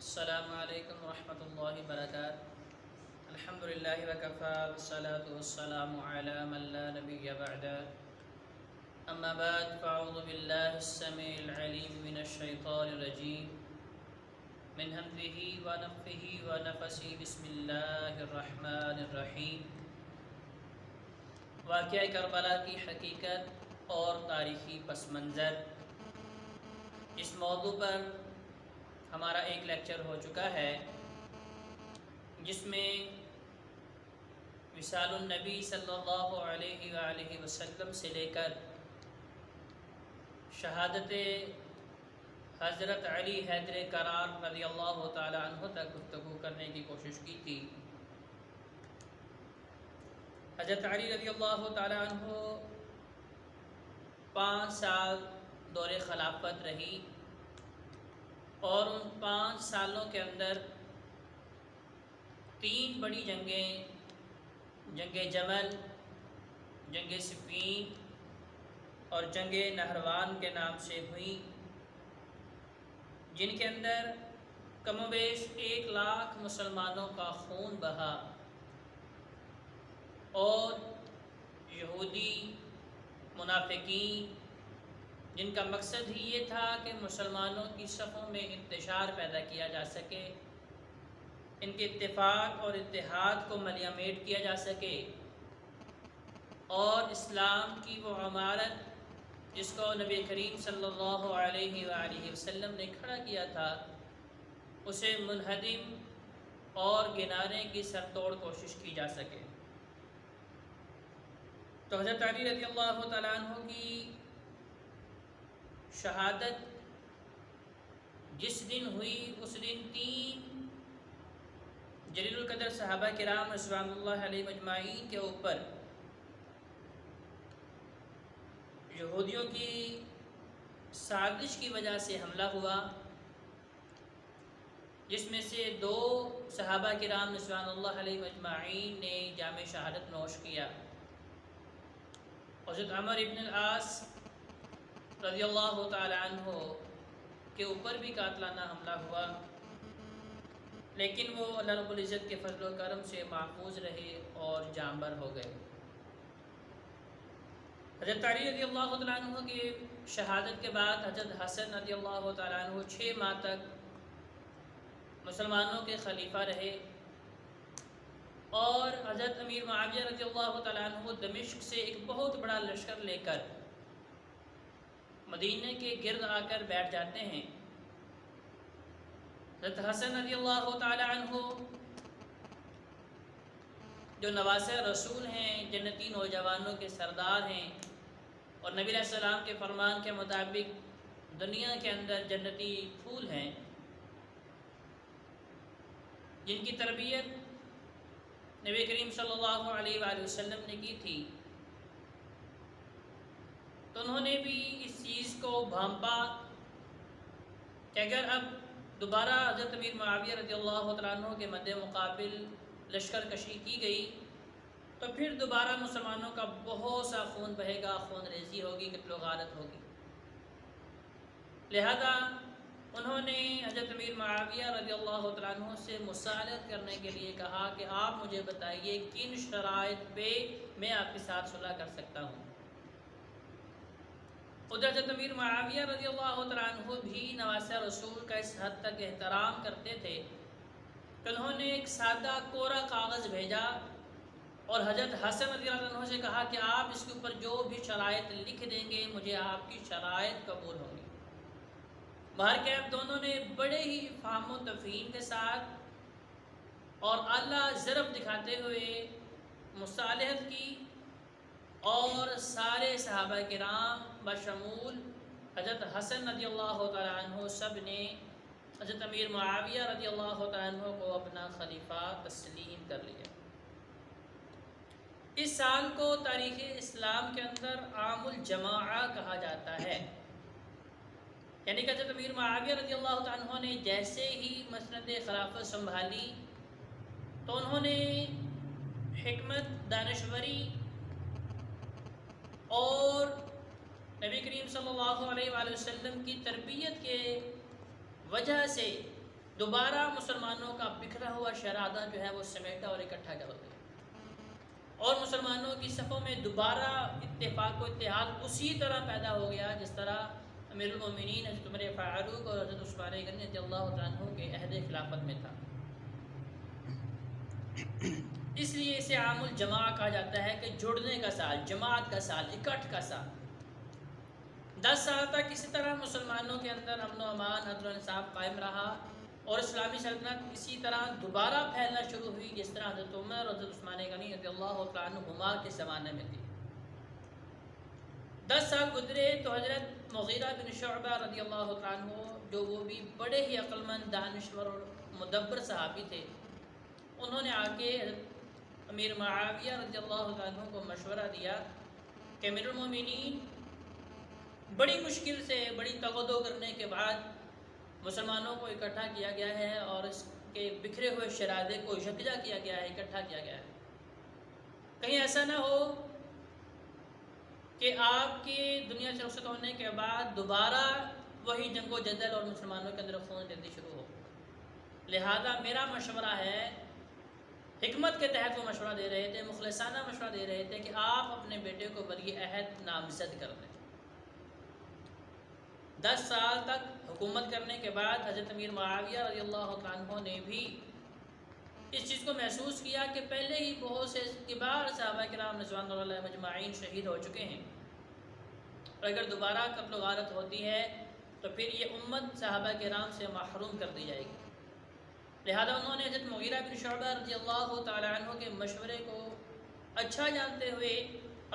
السلام علیکم ورحمۃ اللہ وبرکاتہ۔ الحمدللہ وکفی والصلاة والسلام علی من لا نبی بعدہ، اما بعد فاعوذ باللہ السمیع العلیم من الشیطان الرجیم من ہمزہ ونفخہ ونفثہ، بسم اللہ الرحمن الرحیم۔ واقعہ کربلا کی حقیقت اور تاریخی پس منظر، اس موضوع پر ہمارا ایک لیکچر ہو چکا ہے جس میں وصال النبی صلی اللہ علیہ وآلہ وسلم سے لے کر شہادت حضرت علی حیدر کرار رضی اللہ تعالی عنہ تک گفتگو کرنے کی کوشش کی تھی۔ حضرت علی رضی اللہ تعالی عنہ 5 سال دور خلافت رہی اور ان 5 سالوں کے اندر 3 بڑی جنگیں، جنگ جمل، جنگ صفین اور جنگ نہروان کے نام سے ہوئیں، جن کے اندر کم و بیش 1 لاکھ مسلمانوں کا خون بہا اور یہودی منافقین، جن کا مقصد ہی یہ تھا کہ مسلمانوں کی صفوں میں انتشار پیدا کیا جا سکے، ان کے اتفاق اور اتحاد کو ملیامیٹ کیا جا سکے اور اسلام کی وہ عمارت جس کو نبی کریم صلی اللہ علیہ وآلہ وسلم نے کھڑا کیا تھا اسے منہدم اور گرانے کی سرتوڑ کوشش کی جا سکے۔ تو حضرت علی رضی اللہ تعالیٰ عنہ کی شہادت جس دن ہوئی اس دن 3 جلیل القدر صحابہ کرام رضوان اللہ علیہ مجمعین کے اوپر یہودیوں کی سازش کی وجہ سے حملہ ہوا، جس میں سے 2 صحابہ کرام رضوان اللہ علیہ مجمعین نے جام شہادت نوش کیا۔ حضرت عمر ابن العاص رضی اللہ تعالی عنہ کے اوپر بھی قاتلانہ حملہ ہوا، لیکن وہ اللہ رب العزت کے فضل و کرم سے محفوظ رہے اور جانبر ہو گئے۔ حضرت علی رضی اللہ تعالیٰ عنہ کی شہادت کے بعد حضرت حسن رضی اللہ تعالیٰ عنہ 6 ماہ تک مسلمانوں کے خلیفہ رہے اور حضرت امیر معاویہ رضی اللہ تعالیٰ عنہ دمشق سے ایک بہت بڑا لشکر لے کر مدینہ کے گرد آ کر بیٹھ جاتے ہیں۔ حضرت حسن رضی اللہ تعالی عنہ جو نواسہ رسول ہیں، جنتی نوجوانوں کے سردار ہیں اور نبی علیہ السلام کے فرمان کے مطابق دنیا کے اندر جنتی پھول ہیں، جن کی تربیت نبی کریم صلی اللہ علیہ وآلہ وسلم نے کی تھی، تو انہوں نے بھی اس چیز کو بھانپا کہ اگر اب دوبارہ حضرت امیر معاویہ رضی اللہ تعالیٰ عنہ کے مد مقابل لشکر کشی کی گئی تو پھر دوبارہ مسلمانوں کا بہت سا خون بہے گا، خون ریزی ہوگی، قتل و غارت ہوگی۔ لہذا انہوں نے حضرت امیر معاویہ رضی اللہ تعالیٰ عنہ سے مصالحت کرنے کے لیے کہا کہ آپ مجھے بتائیے کن شرائط پہ میں آپ کے ساتھ صلح کر سکتا ہوں۔ ادھر حضرت امیر معاویہ رضی اللہ تعالیٰ عنہ بھی نواسہ رسول کا اس حد تک احترام کرتے تھے کہ انہوں نے ایک سادہ کورا کاغذ بھیجا اور حضرت حسن رضی اللہ عنہ سے کہا کہ آپ اس کے اوپر جو بھی شرائط لکھ دیں گے مجھے آپ کی شرائط قبول ہوں گی۔ بہرکیف دونوں نے بڑے ہی فہم و تفہیم کے ساتھ اور اعلیٰ ضرب دکھاتے ہوئے مصالحت کی اور سارے صحابہ کرام بشمول حضرت حسن رضی اللہ تعالیٰ عنہ سب نے حضرت امیر معاویہ رضی اللہ تعالیٰ عنہ کو اپنا خلیفہ تسلیم کر لیا۔ اس سال کو تاریخ اسلام کے اندر عام الجماعہ کہا جاتا ہے، یعنی کہ حضرت امیر معاویہ رضی اللہ تعالیٰ عنہ نے جیسے ہی مسند خلافت سنبھالی تو انہوں نے حکمت، دانشوری اور نبی کریم صلی اللہ علیہ وآلہ وسلم کی تربیت کے وجہ سے دوبارہ مسلمانوں کا بکھرا ہوا شہزادہ جو ہے وہ سمیٹا اور اکٹھا کر دیا، اور مسلمانوں کی صفوں میں دوبارہ اتفاق و اتحاد اسی طرح پیدا ہو گیا جس طرح امیر المومنین حضرت عمر فاروق اور حضرت عثمان غنی رضی اللہ تعالیٰ عنہ کے عہد خلافت میں تھا۔ اس لیے اسے عام الجماع کہا جاتا ہے کہ جڑنے کا سال، جماعت کا سال، اکٹھ کا سال۔ 10 سال تک اسی طرح مسلمانوں کے اندر امن و امان، عدل و انصاف قائم رہا، اور اسلامی سلطنت اسی طرح دوبارہ پھیلنا شروع ہوئی جس طرح حضرت عمر اور حضرت عثمان غنی رضی اللہ تعالیٰ عنہما کے زمانے میں تھی۔ 10 سال گزرے تو حضرت مغیرہ بن شعبہ رضی اللہ تعالیٰ عنہ، جو وہ بھی بڑے ہی عقلمند، دانشور اور مدبر صحابی تھے، انہوں نے آ کے امیر معاویہ رضی اللہ تعالیٰ عنہ کو مشورہ دیا کہ امیر المومنین، بڑی مشکل سے، بڑی تغدو کرنے کے بعد مسلمانوں کو اکٹھا کیا گیا ہے اور اس کے بکھرے ہوئے شرادے کو یکجا کیا گیا ہے، اکٹھا کیا گیا ہے۔ کہیں ایسا نہ ہو کہ آپ کے دنیا سے رخصت ہونے کے بعد دوبارہ وہی جنگ و جدل اور مسلمانوں کے اندر خون جلدی شروع ہو۔ لہذا میرا مشورہ ہے، حکمت کے تحت وہ مشورہ دے رہے تھے، مخلصانہ مشورہ دے رہے تھے کہ آپ اپنے بیٹے کو ولی عہد نامزد کر دیں۔ 10 سال تک حکومت کرنے کے بعد حضرت امیر معاویہ رضی اللہ عنہ نے بھی اس چیز کو محسوس کیا کہ پہلے ہی بہت سے کبار صحابہ کرام رضوان اللہ علیہم اجمعین شہید ہو چکے ہیں، اور اگر دوبارہ قتل و غارت ہوتی ہے تو پھر یہ امت صحابہ کرام سے محروم کر دی جائے گی۔ لہذا انہوں نے حضرت مغیرہ بن شعبہ رضی اللہ تعالی عنہ کے مشورے کو اچھا جانتے ہوئے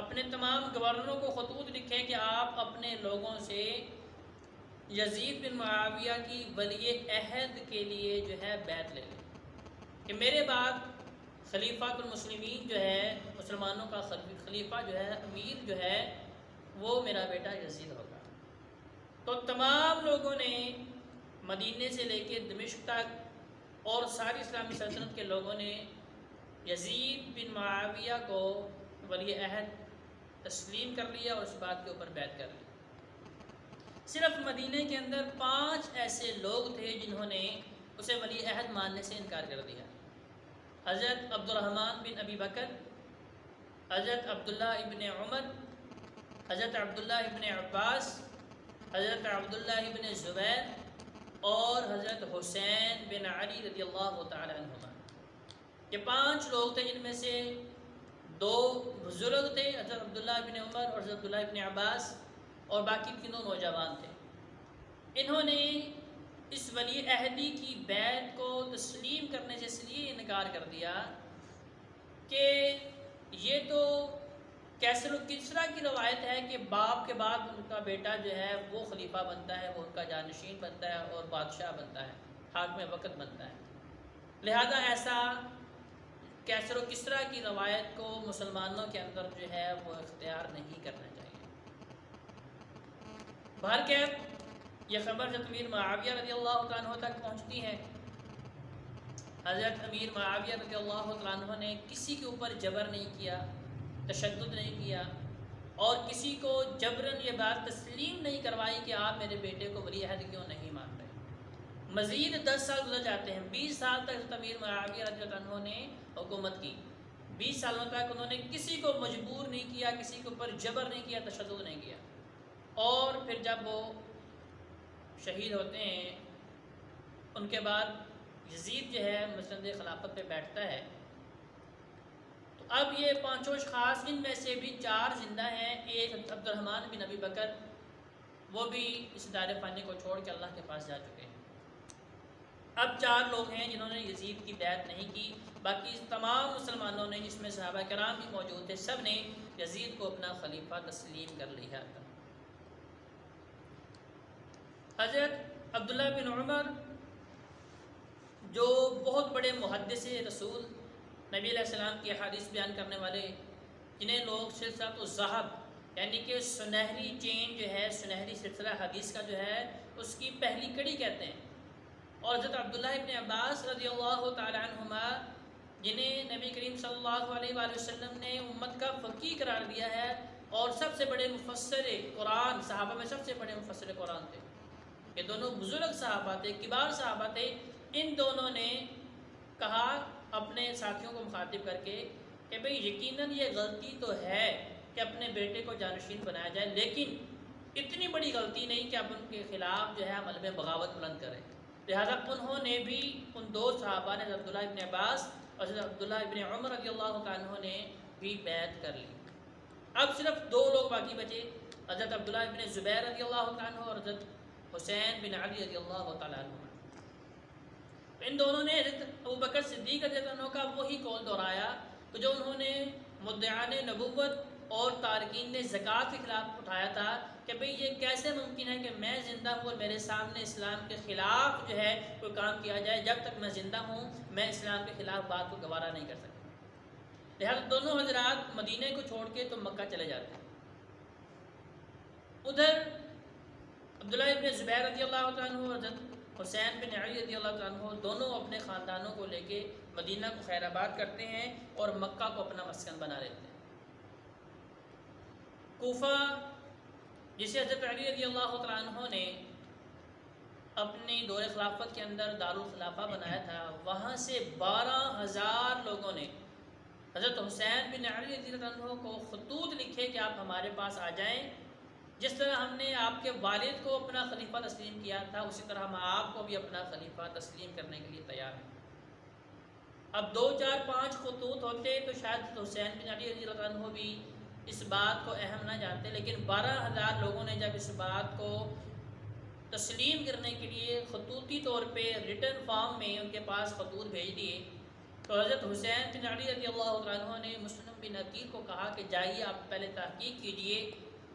اپنے تمام گورنروں کو خطوط لکھے کہ آپ اپنے لوگوں سے یزید بن معاویہ کی ولی عہد کے لیے جو ہے بیعت لے لیں کہ میرے بعد خلیفہ المسلمین جو ہے، مسلمانوں کا خلیفہ جو ہے، امیر جو ہے، وہ میرا بیٹا یزید ہوگا۔ تو تمام لوگوں نے مدینے سے لے کے دمشق تک اور ساری اسلامی سلطنت کے لوگوں نے یزید بن معاویہ کو ولی عہد تسلیم کر لیا اور اس بات کے اوپر بیعت کر لی۔ صرف مدینے کے اندر 5 ایسے لوگ تھے جنہوں نے اسے ولی عہد ماننے سے انکار کر دیا۔ حضرت عبد الرحمن بن ابی بکر، حضرت عبداللہ ابن عمر، حضرت عبداللہ ابن عباس، حضرت عبداللہ ابن زبیر اور حضرت حسین بن علی رضی اللہ تعالی عنہما۔ یہ 5 لوگ تھے جن میں سے 2 بزرگ تھے، حضرت عبداللہ ابن عمر اور حضرت عبداللہ ابن عباس، اور باقی تینوں نوجوان تھے۔ انہوں نے اس ولی عہدی کی بیعت کو تسلیم کرنے سے اس لیے انکار کر دیا کہ یہ تو کیسر و کسریٰ کی روایت ہے کہ باپ کے بعد ان کا بیٹا جو ہے وہ خلیفہ بنتا ہے، وہ ان کا جانشین بنتا ہے اور بادشاہ بنتا ہے، حاکم وقت بنتا ہے۔ لہذا ایسا کیسر و کسریٰ کی روایت کو مسلمانوں کے اندر جو ہے وہ اختیار نہیں کرنا چاہیے۔ بہرکیف یہ خبر حضرت امیر معاویہ رضی اللہ تعالیٰ عنہ تک پہنچتی ہے۔ حضرت امیر معاویہ رضی اللہ تعالیٰ عنہ نے کسی کے اوپر جبر نہیں کیا، تشدد نہیں کیا، اور کسی کو جبراً یہ بات تسلیم نہیں کروائی کہ آپ میرے بیٹے کو ولی عہد کیوں نہیں مان رہے۔ مزید 10 سال گزر جاتے ہیں، 20 سال تک حضرت امیر معاویہ رضی اللہ عنہ نے حکومت کی۔ 20 سالوں تک انہوں نے کسی کو مجبور نہیں کیا، کسی کے اوپر جبر نہیں کیا، تشدد نہیں کیا۔ اور پھر جب وہ شہید ہوتے ہیں ان کے بعد یزید جو ہے مسند خلافت پہ بیٹھتا ہے، تو اب یہ 5 اشخاص، ان میں سے بھی 4 زندہ ہیں۔ ایک عبد الرحمن بن ابی بکر، وہ بھی اس دار فانی کو چھوڑ کے اللہ کے پاس جا چکے ہیں۔ اب 4 لوگ ہیں جنہوں نے یزید کی بیعت نہیں کی، باقی تمام مسلمانوں نے، جس میں صحابہ کرام بھی موجود تھے، سب نے یزید کو اپنا خلیفہ تسلیم کر لیا تھا۔ حضرت عبداللہ بن عمر جو بہت بڑے محدث رسول، نبی علیہ السلام کی احادیث بیان کرنے والے، جنہیں لوگ سلسلۃ الذہب یعنی کہ سنہری چین جو ہے، سنہری سلسلہ حدیث کا جو ہے اس کی پہلی کڑی کہتے ہیں، اور حضرت عبداللہ ابن عباس رضی اللہ تعالی عنہما جنہیں نبی کریم صلی اللہ علیہ وآلہ وسلم نے امت کا فقیہ قرار دیا ہے اور سب سے بڑے مفسر قرآن، صحابہ میں سب سے بڑے مفسر قرآن تھے۔ یہ دونوں بزرگ صحابہ تھے، کبار صحابہ تھے، ان دونوں نے کہا اپنے ساتھیوں کو مخاطب کر کے کہ بھئی یقیناً یہ غلطی تو ہے کہ اپنے بیٹے کو جانشین بنایا جائے، لیکن اتنی بڑی غلطی نہیں کہ اب ان کے خلاف جو ہے عمل میں بغاوت بلند کریں۔ لہذا انہوں نے بھی، ان دو صحابہ نے، حضرت عبداللہ ابن عباس اور حضرت عبداللہ ابن عمر رضی اللہ تعالیٰ عنہ نے بھی بیعت کر لی۔ اب صرف دو لوگ باقی بچے، حضرت عبداللہ ابن زبیر رضی اللہ تعالیٰ عنہ اور حضرت حسین بن علی رضی اللہ تعالیٰ عنہ۔ ان دونوں نے حضرت ابوبکر صدیق رضی اللہ عنہ کا وہی قول دہرایا تو جو انہوں نے مدعیان نبوت اور تارکین زکوٰۃ کے خلاف اٹھایا تھا کہ بھئی یہ کیسے ممکن ہے کہ میں زندہ ہوں اور میرے سامنے اسلام کے خلاف جو ہے کوئی کام کیا جائے، جب تک میں زندہ ہوں میں اسلام کے خلاف بات کو گوارا نہیں کر سکتا۔ لہٰذا دونوں حضرات مدینہ کو چھوڑ کے تو مکہ چلے جاتے ہیں۔ ادھر عبداللہ ابن زبیر رضی اللہ تعالیٰ عنہ اور حضرت حسین بن علی رضی اللہ تعالیٰ عنہ دونوں اپنے خاندانوں کو لے کے مدینہ کو خیر آباد کرتے ہیں اور مکہ کو اپنا مسکن بنا لیتے ہیں۔ کوفہ جسے حضرت علی رضی اللہ تعالیٰ عنہ نے اپنی دور خلافت کے اندر دارالخلافہ بنایا تھا، وہاں سے 12,000 لوگوں نے حضرت حسین بن علی رضی اللہ عنہ کو خطوط لکھے کہ آپ ہمارے پاس آ جائیں، جس طرح ہم نے آپ کے والد کو اپنا خلیفہ تسلیم کیا تھا اسی طرح ہم آپ کو بھی اپنا خلیفہ تسلیم کرنے کے لیے تیار ہیں۔ اب 2 4 5 خطوط ہوتے تو شاید حسین بن علی رضی اللہ عنہ بھی اس بات کو اہم نہ جانتے، لیکن 12,000 لوگوں نے جب اس بات کو تسلیم کرنے کے لیے خطوطی طور پہ ریٹن فارم میں ان کے پاس خطوط بھیج دیے تو حضرت حسین بن علی رضی اللہ عنہ نے مسلم بن عقیل کو کہا کہ جائیے آپ پہلے تحقیق کیجئے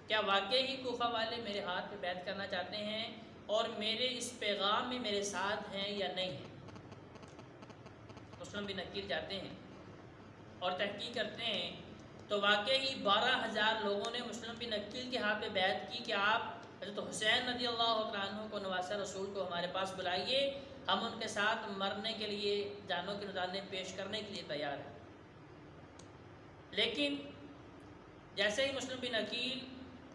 کیا واقعی ہی کوفہ والے میرے ہاتھ پہ بیعت کرنا چاہتے ہیں اور میرے اس پیغام میں میرے ساتھ ہیں یا نہیں ہیں۔ مسلم بن عقیل جاتے ہیں اور تحقیق کرتے ہیں تو واقعی 12,000 لوگوں نے مسلم بن عقیل کے ہاتھ پہ بیعت کی کہ آپ حضرت حسین رضی اللہ عنہ کو نواسہ رسول کو ہمارے پاس بلائیے، ہم ان کے ساتھ مرنے کے لیے جانوں کے نذرانے پیش کرنے کے لیے تیار ہیں۔ لیکن جیسے ہی مسلم بن عقیل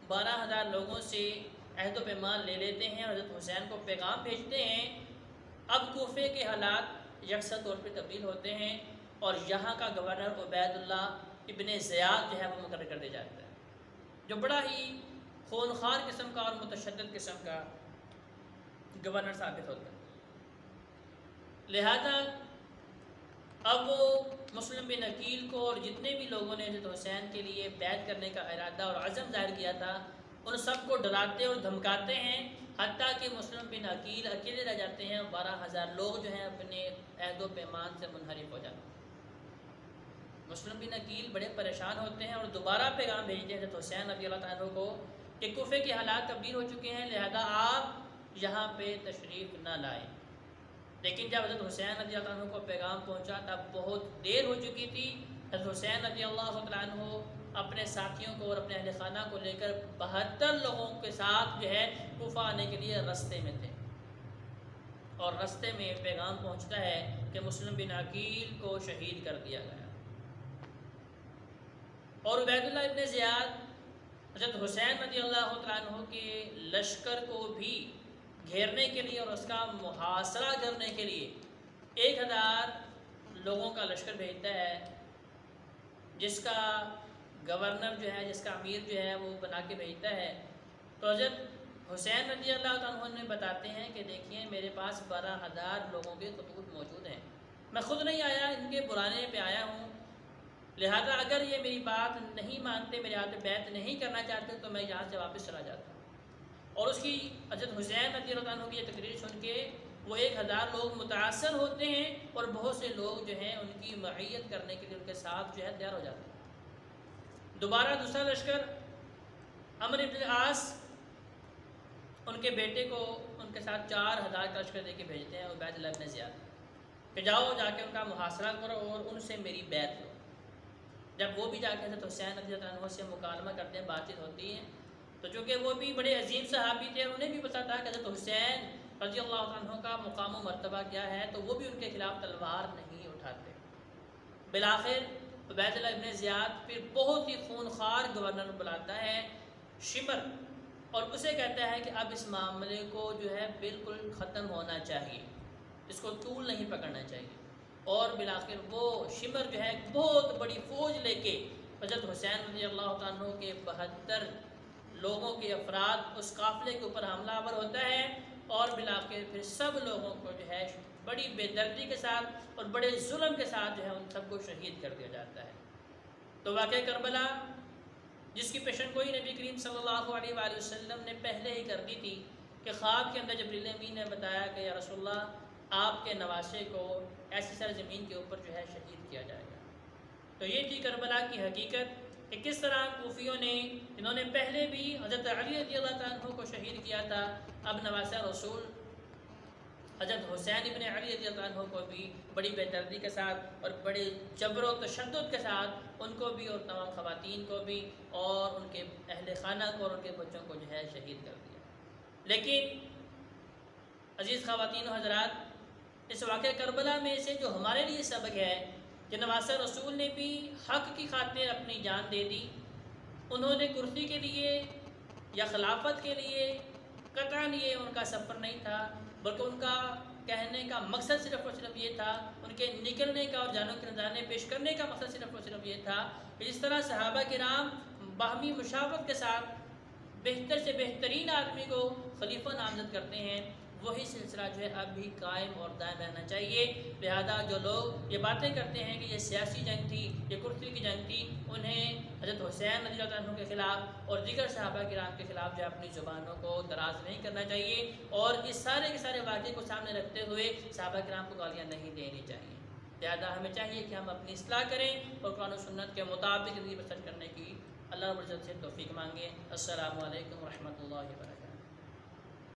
12,000 لوگوں سے عہد و پیمان لے لیتے ہیں، حضرت حسین کو پیغام بھیجتے ہیں، اب کوفے کے حالات یکساں طور پہ تبدیل ہوتے ہیں اور یہاں کا گورنر عبید اللہ ابن زیاد جو ہے وہ مقرر کر دیا جاتا ہے، جو بڑا ہی خونخوار قسم کا اور متشدد قسم کا گورنر ثابت ہوتا ہے۔ لہذا اب وہ مسلم بن عقیل کو اور جتنے بھی لوگوں نے حضرت حسین کے لیے بیعت کرنے کا ارادہ اور عزم ظاہر کیا تھا ان سب کو ڈراتے اور دھمکاتے ہیں، حتیٰ کہ مسلم بن عقیل اکیلے رہ جاتے ہیں، 12,000 لوگ جو ہیں اپنے عہد و پیمان سے منحرف ہو جاتے ہیں۔ مسلم بن عقیل بڑے پریشان ہوتے ہیں اور دوبارہ پیغام بھیجتے ہیں حضرت حسین رضی اللہ تعالیٰ عنہ کو کہ کوفے کے حالات تبدیل ہو چکے ہیں، لہذا آپ یہاں پہ تشریف نہ لائیں۔ لیکن جب حضرت حسین رضی اللہ عنہ کو پیغام پہنچا تب بہت دیر ہو چکی تھی۔ حضرت حسین رضی اللہ عنہ اپنے ساتھیوں کو اور اپنے اہل خانہ کو لے کر 72 لوگوں کے ساتھ جو ہے کوفہ آنے کے لیے رستے میں تھے، اور رستے میں پیغام پہنچتا ہے کہ مسلم بن عقیل کو شہید کر دیا گیا، اور عبید اللہ ابن زیاد حضرت حسین رضی اللہ عنہ کے لشکر کو بھی گھیرنے کے لیے اور اس کا محاصرہ کرنے کے لیے 1000 لوگوں کا لشکر بھیجتا ہے، جس کا گورنر جو ہے، جس کا امیر جو ہے وہ بنا کے بھیجتا ہے۔ تو حضرت حسین رضی اللہ عنہ نے بتاتے ہیں کہ دیکھیے میرے پاس 12,000 لوگوں کے خطوط موجود ہیں، میں خود نہیں آیا، ان کے بلانے پہ آیا ہوں، لہذا اگر یہ میری بات نہیں مانتے، میرے ہاتھ بیعت نہیں کرنا چاہتے تو میں یہاں سے واپس چلا جاتا ہوں۔ اور اس کی حضرت حسین رضی اللہ عنہ کی یہ تقریر سن کے وہ 1000 لوگ متاثر ہوتے ہیں اور بہت سے لوگ جو ہیں ان کی معیت کرنے کے لیے ان کے ساتھ جو ہے تیار ہو جاتے ہیں۔ دوبارہ دوسرا لشکر عمرو بن العاص ان کے بیٹے کو ان کے ساتھ 4000 کا لشکر دے کے بھیجتے ہیں عبید اللہ بن زیاد کہ جاؤ جا کے ان کا محاصرہ کرو اور ان سے میری بیعت لو۔ جب وہ بھی جا کے حضرت حسین رضی اللہ عنہ سے مکالمہ کرتے ہیں، بات چیت ہوتی ہے، تو چونکہ وہ بھی بڑے عظیم صحابی تھے، انہیں بھی پتہ تھا کہ حضرت حسین رضی اللہ عنہ کا مقام و مرتبہ کیا ہے، تو وہ بھی ان کے خلاف تلوار نہیں اٹھاتے۔ بالآخر عبید اللہ ابن زیاد پھر بہت ہی خونخوار گورنر بلاتا ہے شمر، اور اسے کہتا ہے کہ اب اس معاملے کو جو ہے بالکل ختم ہونا چاہیے۔ اس کو طول نہیں پکڑنا چاہیے۔ اور بالآخر وہ شمر جو ہے بہت بڑی فوج لے کے حضرت حسین رضی اللہ تعالیٰ عنہ کے 72 لوگوں کے افراد اس قافلے کے اوپر حملہ آور ہوتا ہے، اور بالآخر پھر سب لوگوں کو جو ہے بڑی بے دردی کے ساتھ اور بڑے ظلم کے ساتھ جو ہے ان سب کو شہید کر دیا جاتا ہے۔ تو واقعہ کربلا جس کی پیشن گوئی نبی کریم صلی اللہ علیہ وآلہ وسلم نے پہلے ہی کر دی تھی کہ خواب کے اندر جبریل امین نے بتایا کہ یا رسول اللہ آپ کے نواسے کو ایسی سرزمین کے اوپر جو ہے شہید کیا جائے گا۔ تو یہ تھی کربلا کی حقیقت کہ کس طرح کوفیوں نے، انہوں نے پہلے بھی حضرت علی رضی اللہ تعالیٰ عنہ کو شہید کیا تھا، اب نواسہ رسول حضرت حسین ابن علی رضی اللہ عنہ کو بھی بڑی بے دردی کے ساتھ اور بڑے جبر و تشدد کے ساتھ ان کو بھی اور تمام خواتین کو بھی اور ان کے اہل خانہ کو اور ان کے بچوں کو جو ہے شہید کر دیا۔ لیکن عزیز خواتین و حضرات، اس واقعہ کربلا میں سے جو ہمارے لیے سبق ہے کہ نواسہ رسول نے بھی حق کی خاطر اپنی جان دے دی۔ انہوں نے کرسی کے لیے یا خلافت کے لیے قطعاً یہ ان کا سفر نہیں تھا، بلکہ ان کا کہنے کا مقصد صرف اور صرف یہ تھا، ان کے نکلنے کا اور جانوں کے نذرانے پیش کرنے کا مقصد صرف اور صرف یہ تھا کہ جس طرح صحابہ کرام باہمی مشاورت کے ساتھ بہتر سے بہترین آدمی کو خلیفہ نامزد کرتے ہیں، وہی سلسلہ جو ہے اب بھی قائم اور دائم رہنا چاہیے۔ لہذا جو لوگ یہ باتیں کرتے ہیں کہ یہ سیاسی جنگ تھی، یہ کرسی کی جنگ تھی، انہیں حضرت حسین رضی اللہ عنہ کے خلاف اور دیگر صحابہ کرام کے خلاف جو اپنی زبانوں کو دراز نہیں کرنا چاہیے، اور اس سارے کے سارے واقعے کو سامنے رکھتے ہوئے صحابہ کرام کو گالیاں نہیں دینی چاہیے۔ لہذا ہمیں چاہیے کہ ہم اپنی اصلاح کریں اور قرآن و سنت کے مطابق زندگی بسر کرنے کی اللہ رب العزت سے توفیق مانگیں۔ السلام علیکم ورحمۃ اللہ وبرکاتہ۔